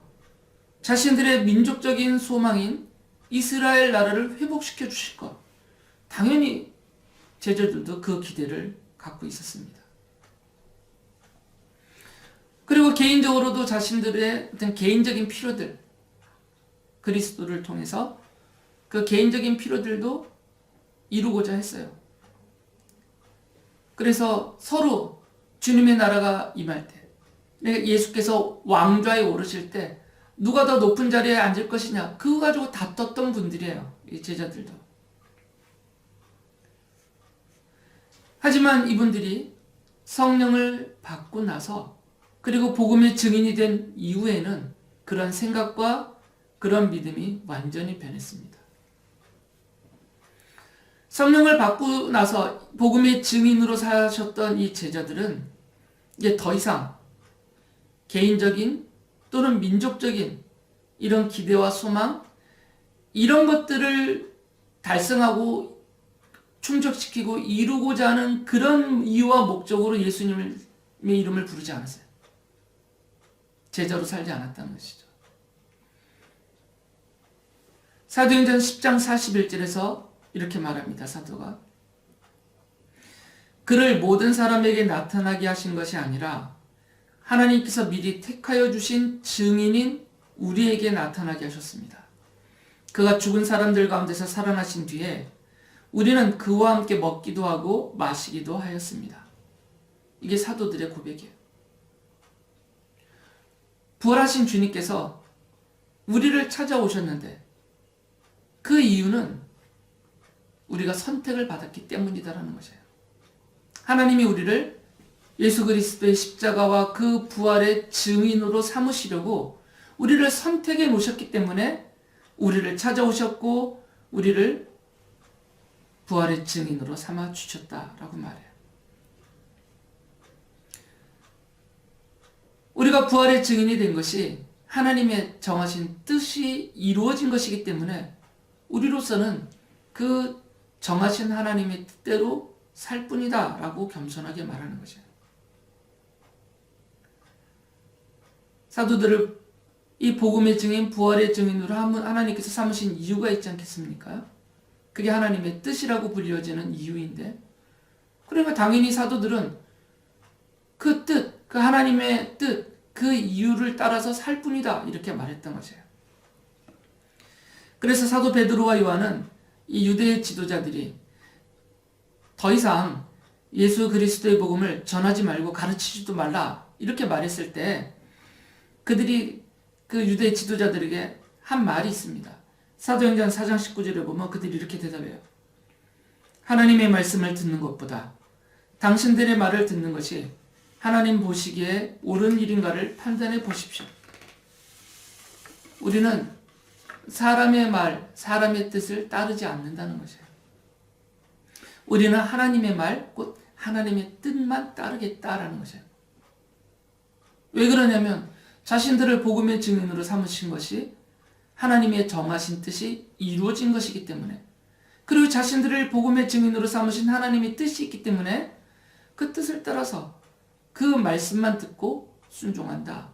자신들의 민족적인 소망인 이스라엘 나라를 회복시켜 주실 것, 당연히 제자들도 그 기대를 갖고 있었습니다. 그리고 개인적으로도 자신들의 어떤 개인적인 필요들, 그리스도를 통해서 그 개인적인 필요들도 이루고자 했어요. 그래서 서로 주님의 나라가 임할 때, 예수께서 왕좌에 오르실 때 누가 더 높은 자리에 앉을 것이냐, 그거 가지고 다퉜던 분들이에요. 이 제자들도. 하지만 이분들이 성령을 받고 나서, 그리고 복음의 증인이 된 이후에는 그런 생각과 그런 믿음이 완전히 변했습니다. 성령을 받고 나서 복음의 증인으로 사셨던 이 제자들은 이제 더 이상 개인적인 또는 민족적인 이런 기대와 소망, 이런 것들을 달성하고 충족시키고 이루고자 하는 그런 이유와 목적으로 예수님의 이름을 부르지 않았어요. 제자로 살지 않았다는 것이죠. 사도행전 10장 41절에서 이렇게 말합니다. 사도가 그를 모든 사람에게 나타나게 하신 것이 아니라 하나님께서 미리 택하여 주신 증인인 우리에게 나타나게 하셨습니다. 그가 죽은 사람들 가운데서 살아나신 뒤에 우리는 그와 함께 먹기도 하고 마시기도 하였습니다. 이게 사도들의 고백이에요. 부활하신 주님께서 우리를 찾아오셨는데 그 이유는 우리가 선택을 받았기 때문이다라는 것이에요. 하나님이 우리를 예수 그리스도의 십자가와 그 부활의 증인으로 삼으시려고 우리를 선택해 놓으셨기 때문에 우리를 찾아오셨고 우리를 부활의 증인으로 삼아 주셨다라고 말해요. 우리가 부활의 증인이 된 것이 하나님의 정하신 뜻이 이루어진 것이기 때문에 우리로서는 그 정하신 하나님의 뜻대로 살 뿐이다 라고 겸손하게 말하는 거죠. 사도들을 이 복음의 증인, 부활의 증인으로 하나님께서 삼으신 이유가 있지 않겠습니까? 그게 하나님의 뜻이라고 불려지는 이유인데, 그러니까 당연히 사도들은 그 뜻, 그 하나님의 뜻, 그 이유를 따라서 살 뿐이다 이렇게 말했던 것이에요. 그래서 사도 베드로와 요한은 이 유대 지도자들이 더 이상 예수 그리스도의 복음을 전하지 말고 가르치지도 말라 이렇게 말했을 때 그들이 그 유대 지도자들에게 한 말이 있습니다. 사도행전 4장 19절에 보면 그들이 이렇게 대답해요. 하나님의 말씀을 듣는 것보다 당신들의 말을 듣는 것이 하나님 보시기에 옳은 일인가를 판단해 보십시오. 우리는 사람의 말, 사람의 뜻을 따르지 않는다는 것이에요. 우리는 하나님의 말, 곧 하나님의 뜻만 따르겠다라는 것이에요. 왜 그러냐면 자신들을 복음의 증인으로 삼으신 것이 하나님의 정하신 뜻이 이루어진 것이기 때문에, 그리고 자신들을 복음의 증인으로 삼으신 하나님의 뜻이 있기 때문에 그 뜻을 따라서 그 말씀만 듣고 순종한다.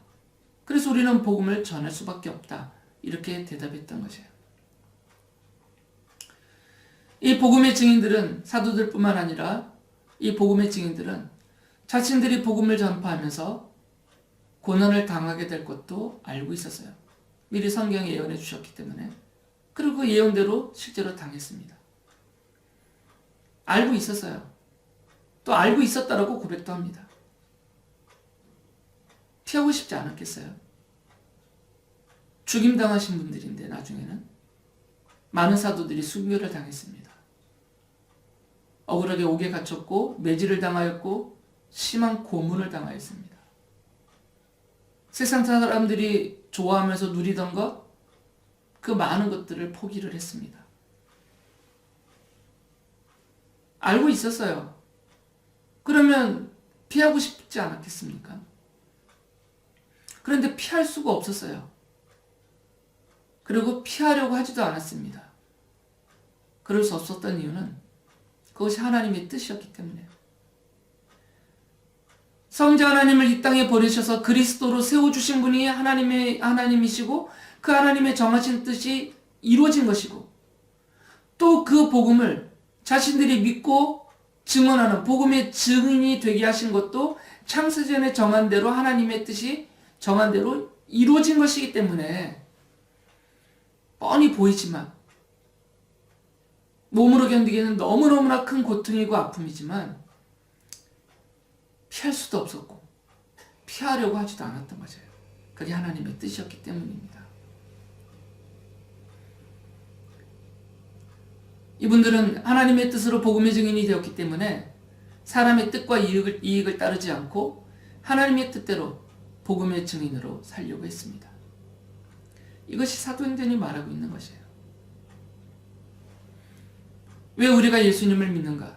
그래서 우리는 복음을 전할 수밖에 없다. 이렇게 대답했던 것이에요. 이 복음의 증인들은 사도들뿐만 아니라 이 복음의 증인들은 자신들이 복음을 전파하면서 고난을 당하게 될 것도 알고 있었어요. 미리 성경에 예언해 주셨기 때문에. 그리고 그 예언대로 실제로 당했습니다. 알고 있었어요. 또 알고 있었다라고 고백도 합니다. 피하고 싶지 않았겠어요? 죽임당하신 분들인데 나중에는 많은 사도들이 순교를 당했습니다. 억울하게 옥에 갇혔고 매질을 당하였고 심한 고문을 당하였습니다. 세상 사람들이 좋아하면서 누리던 것, 그 많은 것들을 포기를 했습니다. 알고 있었어요. 그러면 피하고 싶지 않았겠습니까? 그런데 피할 수가 없었어요. 그리고 피하려고 하지도 않았습니다. 그럴 수 없었던 이유는 그것이 하나님의 뜻이었기 때문에요. 성자 하나님을 이 땅에 보내셔서 그리스도로 세워주신 분이 하나님이시고 그 하나님의 정하신 뜻이 이루어진 것이고 또 그 복음을 자신들이 믿고 증언하는 복음의 증인이 되게 하신 것도 창세전에 정한 대로 하나님의 뜻이 정한 대로 이루어진 것이기 때문에 뻔히 보이지만 몸으로 견디기에는 너무너무나 큰 고통이고 아픔이지만 피할 수도 없었고 피하려고 하지도 않았던 거죠. 그게 하나님의 뜻이었기 때문입니다. 이분들은 하나님의 뜻으로 복음의 증인이 되었기 때문에 사람의 뜻과 이익을 따르지 않고 하나님의 뜻대로 복음의 증인으로 살려고 했습니다. 이것이 사도행전이 말하고 있는 것이에요. 왜 우리가 예수님을 믿는가?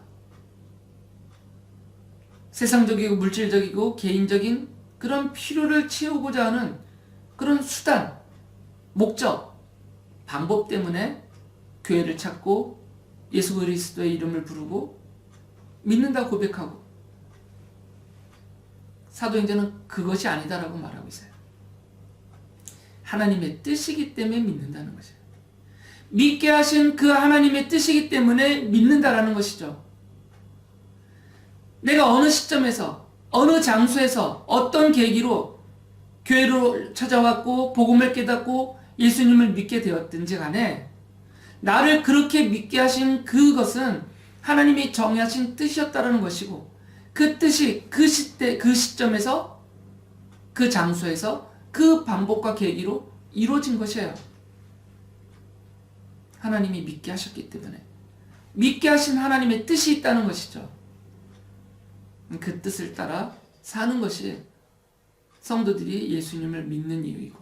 세상적이고 물질적이고 개인적인 그런 필요를 채우고자 하는 그런 수단, 목적, 방법 때문에 교회를 찾고 예수 그리스도의 이름을 부르고 믿는다 고백하고 사도행전은 그것이 아니다라고 말하고 있어요. 하나님의 뜻이기 때문에 믿는다는 것이에요. 믿게 하신 그 하나님의 뜻이기 때문에 믿는다라는 것이죠. 내가 어느 시점에서 어느 장소에서 어떤 계기로 교회로 찾아왔고 복음을 깨닫고 예수님을 믿게 되었든지 간에 나를 그렇게 믿게 하신 그것은 하나님이 정하신 뜻이었다라는 것이고 그 뜻이 그 시대 그 시점에서 그 장소에서 그 방법과 계기로 이루어진 것이에요. 하나님이 믿게 하셨기 때문에 믿게 하신 하나님의 뜻이 있다는 것이죠. 그 뜻을 따라 사는 것이 성도들이 예수님을 믿는 이유이고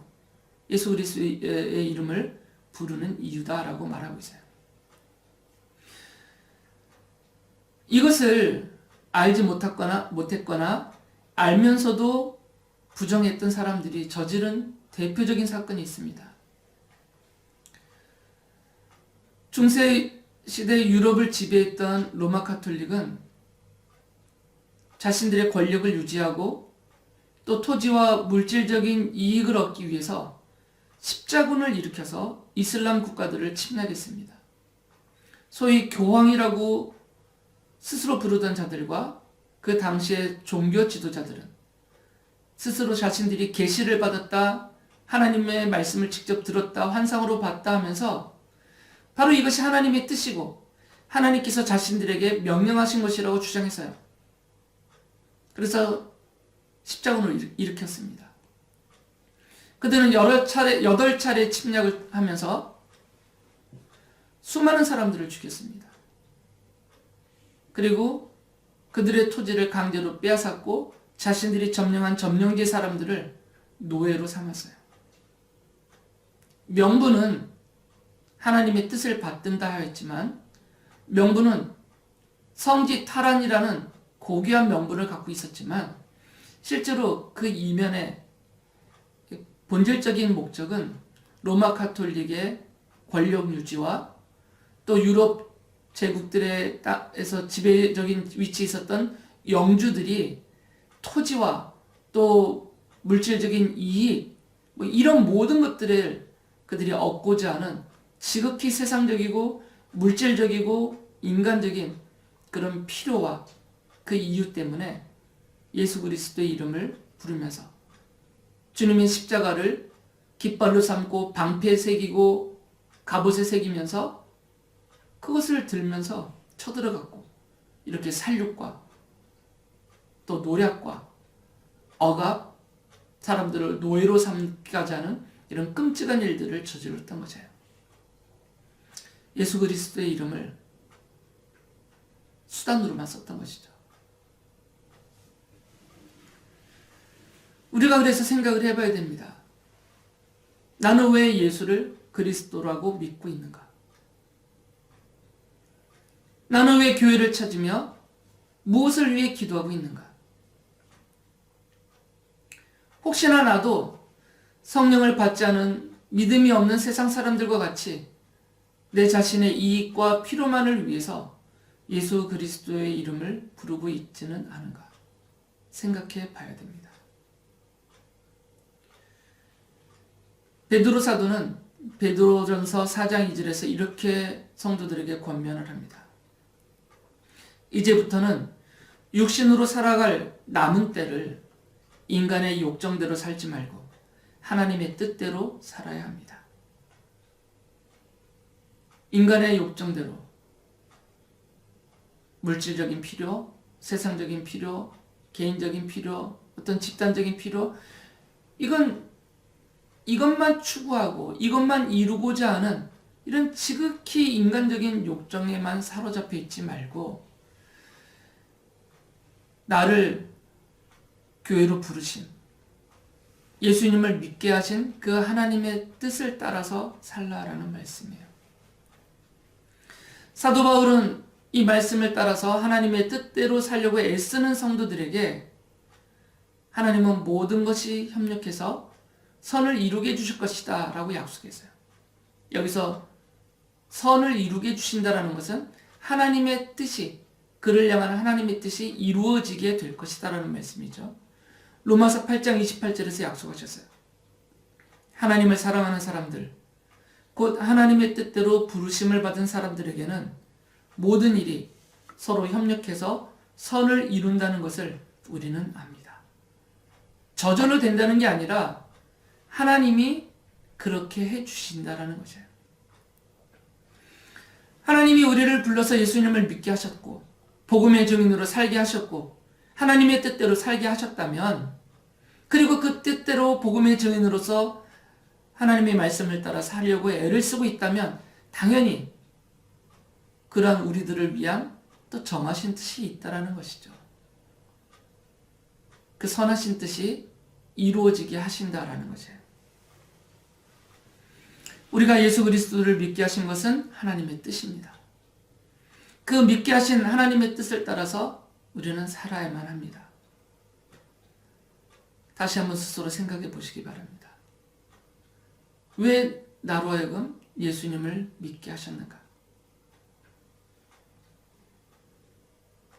예수 그리스도의 이름을 부르는 이유다라고 말하고 있어요. 이것을 알지 못했거나 알면서도 부정했던 사람들이 저지른 대표적인 사건이 있습니다. 중세시대 유럽을 지배했던 로마 가톨릭은 자신들의 권력을 유지하고 또 토지와 물질적인 이익을 얻기 위해서 십자군을 일으켜서 이슬람 국가들을 침략했습니다. 소위 교황이라고 스스로 부르던 자들과 그 당시의 종교 지도자들은 스스로 자신들이 계시를 받았다, 하나님의 말씀을 직접 들었다, 환상으로 봤다 하면서 바로 이것이 하나님의 뜻이고 하나님께서 자신들에게 명령하신 것이라고 주장했어요. 그래서 십자군을 일으켰습니다. 그들은 8차례 침략을 하면서 수많은 사람들을 죽였습니다. 그리고 그들의 토지를 강제로 빼앗았고 자신들이 점령한 점령지 사람들을 노예로 삼았어요. 명분은 하나님의 뜻을 받든다 하였지만 명분은 성지 탈환이라는 고귀한 명분을 갖고 있었지만 실제로 그 이면에 본질적인 목적은 로마 가톨릭의 권력 유지와 또 유럽 제국들에서 지배적인 위치에 있었던 영주들이 토지와 또 물질적인 이익 이런 모든 것들을 그들이 얻고자 하는 지극히 세상적이고 물질적이고 인간적인 그런 필요와 그 이유 때문에 예수 그리스도의 이름을 부르면서 주님의 십자가를 깃발로 삼고 방패에 새기고 갑옷에 새기면서 그것을 들면서 쳐들어갔고 이렇게 살육과 또 노략과 억압, 사람들을 노예로 삼기까지 하는 이런 끔찍한 일들을 저질렀던 거죠. 예수 그리스도의 이름을 수단으로만 썼던 것이죠. 우리가 그래서 생각을 해봐야 됩니다. 나는 왜 예수를 그리스도라고 믿고 있는가? 나는 왜 교회를 찾으며 무엇을 위해 기도하고 있는가? 혹시나 나도 성령을 받지 않은 믿음이 없는 세상 사람들과 같이 내 자신의 이익과 필요만을 위해서 예수 그리스도의 이름을 부르고 있지는 않은가 생각해 봐야 됩니다. 베드로 사도는 베드로전서 4장 2절에서 이렇게 성도들에게 권면을 합니다. 이제부터는 육신으로 살아갈 남은 때를 인간의 욕정대로 살지 말고 하나님의 뜻대로 살아야 합니다. 인간의 욕정대로 물질적인 필요, 세상적인 필요, 개인적인 필요, 어떤 집단적인 필요, 이것만 추구하고 이것만 이루고자 하는 이런 지극히 인간적인 욕정에만 사로잡혀 있지 말고 나를 교회로 부르신 예수님을 믿게 하신 그 하나님의 뜻을 따라서 살라라는 말씀이에요. 사도 바울은 이 말씀을 따라서 하나님의 뜻대로 살려고 애쓰는 성도들에게 하나님은 모든 것이 협력해서 선을 이루게 해주실 것이다 라고 약속했어요. 여기서 선을 이루게 해주신다라는 것은 하나님의 뜻이, 그를 향한 하나님의 뜻이 이루어지게 될 것이다 라는 말씀이죠. 로마서 8장 28절에서 약속하셨어요. 하나님을 사랑하는 사람들, 곧 하나님의 뜻대로 부르심을 받은 사람들에게는 모든 일이 서로 협력해서 선을 이룬다는 것을 우리는 압니다. 저절로 된다는 게 아니라 하나님이 그렇게 해주신다라는 거죠. 하나님이 우리를 불러서 예수님을 믿게 하셨고 복음의 증인으로 살게 하셨고 하나님의 뜻대로 살게 하셨다면, 그리고 그 뜻대로 복음의 증인으로서 하나님의 말씀을 따라 살려고 애를 쓰고 있다면 당연히 그러한 우리들을 위한 또 정하신 뜻이 있다라는 것이죠. 그 선하신 뜻이 이루어지게 하신다라는 거죠. 우리가 예수 그리스도를 믿게 하신 것은 하나님의 뜻입니다. 그 믿게 하신 하나님의 뜻을 따라서 우리는 살아야만 합니다. 다시 한번 스스로 생각해 보시기 바랍니다. 왜 나로 하여금 예수님을 믿게 하셨는가?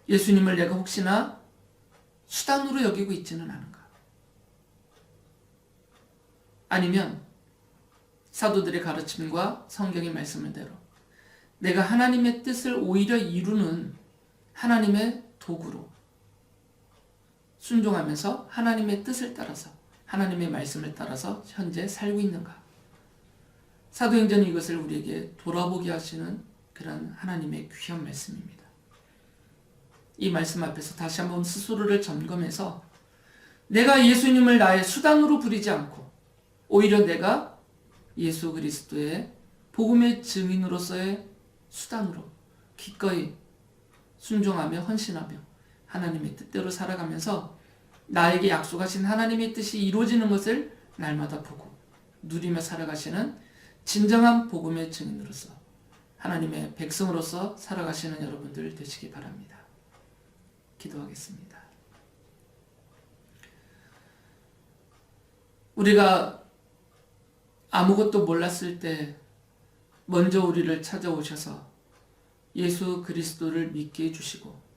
예수님을 내가 혹시나 수단으로 여기고 있지는 않은가? 아니면 사도들의 가르침과 성경의 말씀대로 내가 하나님의 뜻을 오히려 이루는 하나님의 도구로 순종하면서 하나님의 뜻을 따라서 하나님의 말씀을 따라서 현재 살고 있는가? 사도행전이 이것을 우리에게 돌아보게 하시는 그런 하나님의 귀한 말씀입니다. 이 말씀 앞에서 다시 한번 스스로를 점검해서 내가 예수님을 나의 수단으로 부리지 않고 오히려 내가 예수 그리스도의 복음의 증인으로서의 수단으로 기꺼이 순종하며 헌신하며 하나님의 뜻대로 살아가면서 나에게 약속하신 하나님의 뜻이 이루어지는 것을 날마다 보고 누리며 살아가시는 진정한 복음의 증인으로서 하나님의 백성으로서 살아가시는 여러분들 되시기 바랍니다. 기도하겠습니다. 우리가 아무것도 몰랐을 때 먼저 우리를 찾아오셔서 예수 그리스도를 믿게 해주시고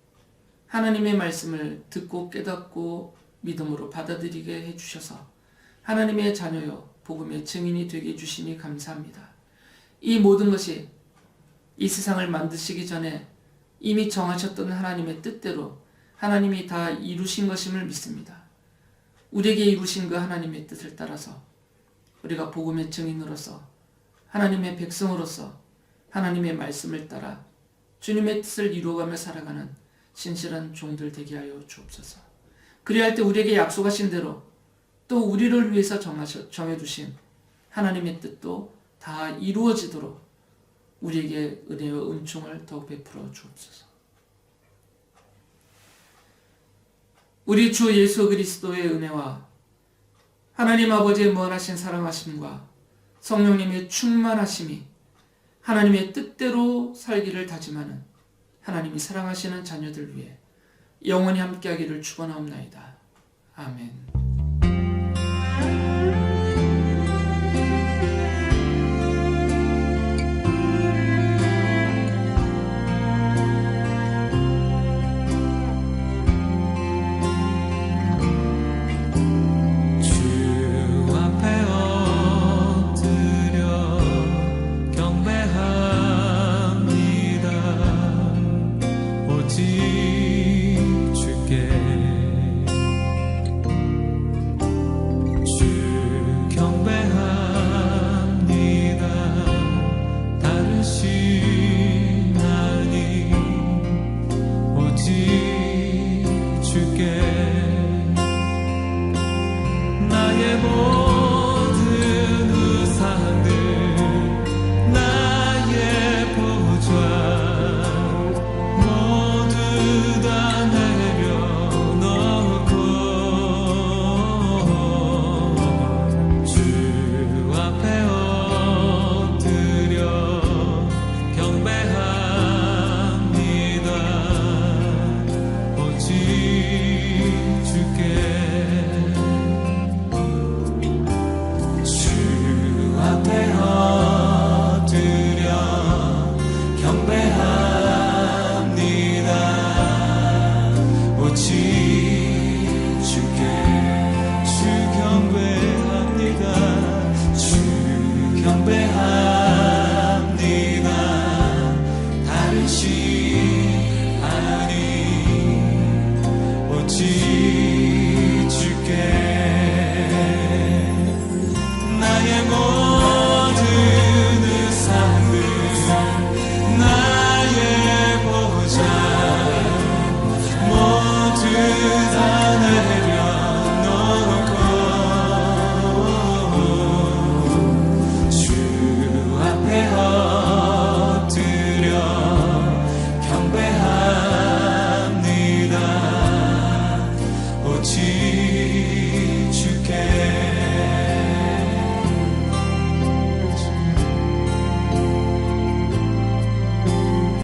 하나님의 말씀을 듣고 깨닫고 믿음으로 받아들이게 해주셔서 하나님의 자녀요 복음의 증인이 되게 해주시니 감사합니다. 이 모든 것이 이 세상을 만드시기 전에 이미 정하셨던 하나님의 뜻대로 하나님이 다 이루신 것임을 믿습니다. 우리에게 이루신 그 하나님의 뜻을 따라서 우리가 복음의 증인으로서 하나님의 백성으로서 하나님의 말씀을 따라 주님의 뜻을 이루어가며 살아가는 신실한 종들 되게 하여 주옵소서. 그리할 때 우리에게 약속하신 대로 또 우리를 위해서 정해두신 하나님의 뜻도 다 이루어지도록 우리에게 은혜와 은총을 더욱 베풀어 주옵소서. 우리 주 예수 그리스도의 은혜와 하나님 아버지의 무한하신 사랑하심과 성령님의 충만하심이 하나님의 뜻대로 살기를 다짐하는 하나님이 사랑하시는 자녀들 위해 영원히 함께하기를 축원하옵나이다. 아멘. 주께 주 경배합니다. 다르신 하나님 오직 주께 나의